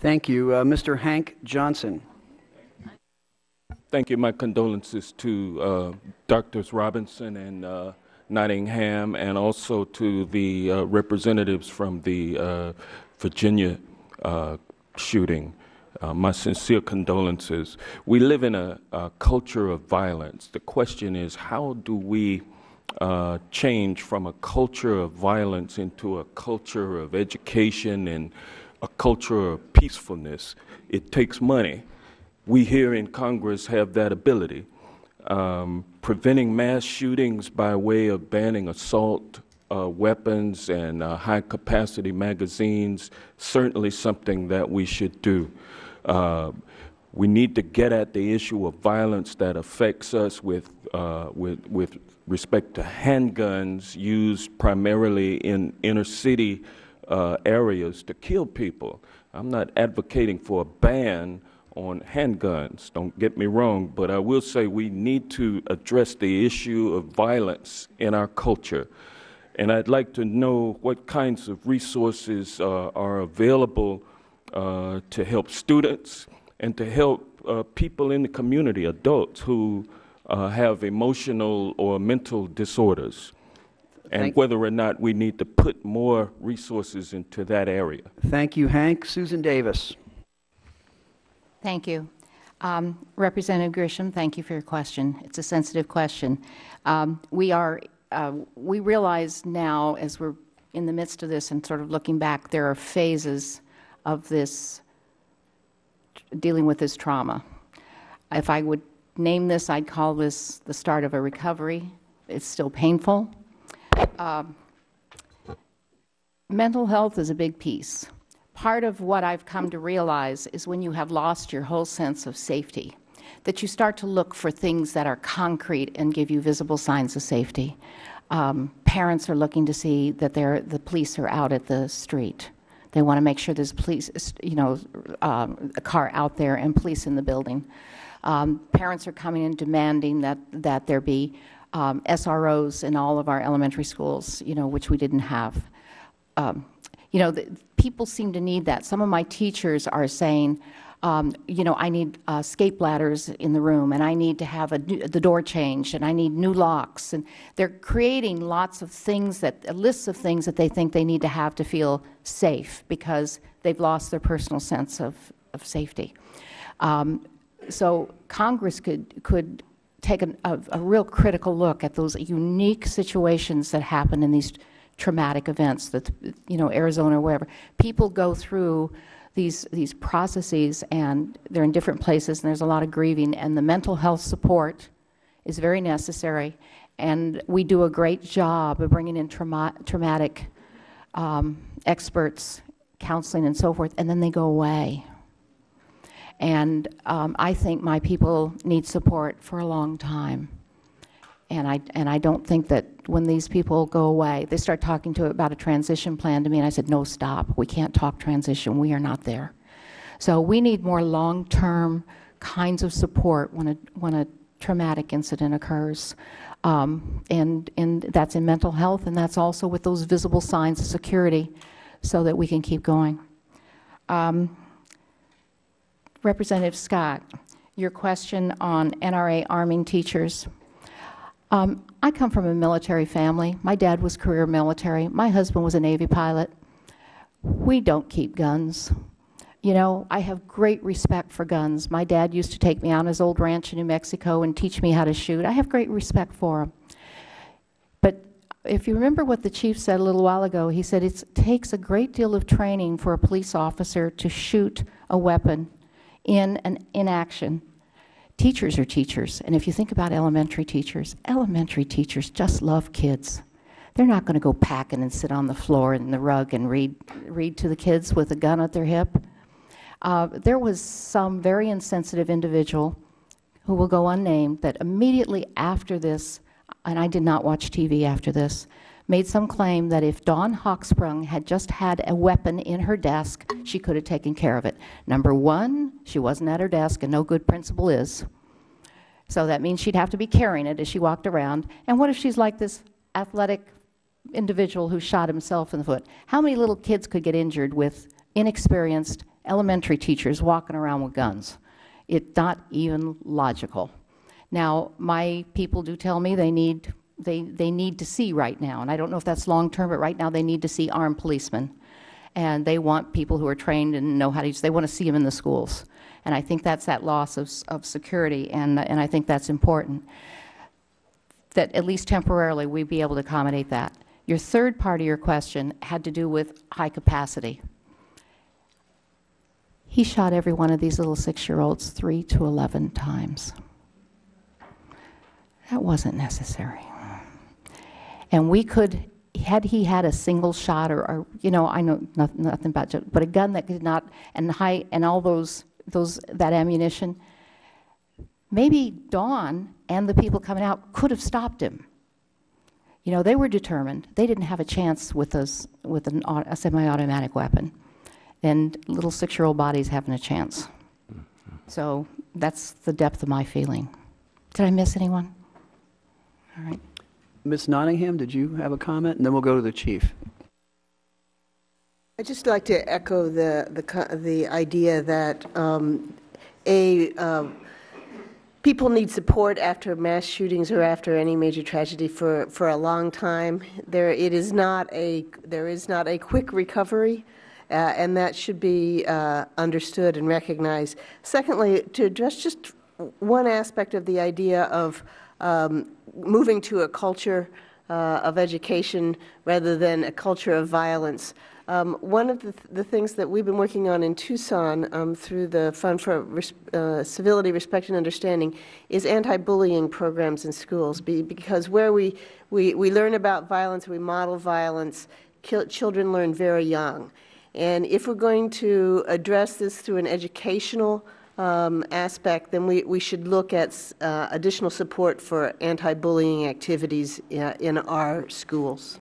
Thank you. Mr. Hank Johnson. Thank you. My condolences to Drs. Robinson and Nottingham, and also to the representatives from the Virginia shooting. My sincere condolences. We live in a culture of violence. The question is, how do we change from a culture of violence into a culture of education and a culture of peacefulness? It takes money. We here in Congress have that ability. Preventing mass shootings by way of banning assault weapons and high-capacity magazines, certainly something that we should do. We need to get at the issue of violence that affects us with respect to handguns used primarily in inner-city areas to kill people. I'm not advocating for a ban on handguns, don't get me wrong, but I will say we need to address the issue of violence in our culture. And I'd like to know what kinds of resources are available to help students and to help people in the community, adults who have emotional or mental disorders, and whether or not we need to put more resources into that area. Thank you, Hank. Susan Davis. Thank you. Representative Grisham, thank you for your question. It's a sensitive question. We realize now, as we're in the midst of this and sort of looking back, there are phases of this, dealing with this trauma. If I would name this, I'd call this the start of a recovery. It's still painful. Mental health is a big piece. Part of what I've come to realize is when you have lost your whole sense of safety, that you start to look for things that are concrete and give you visible signs of safety. Parents are looking to see that the police are out at the street. They want to make sure there's police, a car out there and police in the building. Parents are coming in demanding that there be SROs in all of our elementary schools, which we didn't have. People seem to need that. Some of my teachers are saying, I need escape ladders in the room, and I need to have the door changed, and I need new locks. And they're creating lots of things, lists of things that they think they need to have to feel safe because they've lost their personal sense of safety. So Congress could take a real critical look at those unique situations that happen in these traumatic events, that Arizona or wherever. People go through these processes, and they're in different places, and there's a lot of grieving, and the mental health support is very necessary. And we do a great job of bringing in traumatic experts, counseling, and so forth, and then they go away. And I think my people need support for a long time. And I don't think that when these people go away, they start talking about a transition plan to me, and I said, no, stop. We can't talk transition. We are not there. So we need more long-term kinds of support when a traumatic incident occurs. And that's in mental health, and that's also with those visible signs of security so that we can keep going. Representative Scott, your question on NRA arming teachers. I come from a military family. My dad was career military. My husband was a Navy pilot. We don't keep guns. I have great respect for guns. My dad used to take me on his old ranch in New Mexico and teach me how to shoot. I have great respect for him. But if you remember what the chief said a little while ago, he said it takes a great deal of training for a police officer to shoot a weapon in action. Teachers are teachers, and if you think about elementary teachers just love kids. They're not going to go packing and sit on the floor in the rug and read to the kids with a gun at their hip. There was some very insensitive individual who will go unnamed that immediately after this, and I did not watch TV after this, made some claim that if Dawn Hochsprung had just had a weapon in her desk, she could have taken care of it. Number one, she wasn't at her desk, and no good principal is. So that means she'd have to be carrying it as she walked around. And what if she's like this athletic individual who shot himself in the foot? How many little kids could get injured with inexperienced elementary teachers walking around with guns. It's not even logical. Now, my people do tell me they need to see right now, and I don't know if that's long-term, but right now they need to see armed policemen. And they want people who are trained and know how to use, they want to see them in the schools. And I think that's that loss of security, and I think that's important, that at least temporarily we be able to accommodate that. Your third part of your question had to do with high capacity. He shot every one of these little 6-year-olds 3 to 11 times. That wasn't necessary. And we could, had he had a single shot or you know, I know nothing about it, but a gun that could not, and all that ammunition, maybe Dawn and the people coming out could have stopped him. You know, they were determined. They didn't have a chance with a semi-automatic weapon. And little 6-year-old bodies having a chance. So that's the depth of my feeling. Did I miss anyone? All right. Ms. Nottingham, did you have a comment? And then we'll go to the chief. I'd just like to echo the idea that people need support after mass shootings or after any major tragedy for a long time. There is not a quick recovery, and that should be understood and recognized. Secondly, to address just one aspect of the idea of moving to a culture of education rather than a culture of violence. One of the things that we've been working on in Tucson through the Fund for Civility, Respect, and Understanding is anti-bullying programs in schools, because where we learn about violence, we model violence, children learn very young. And if we're going to address this through an educational aspect, then we should look at additional support for anti-bullying activities in our schools.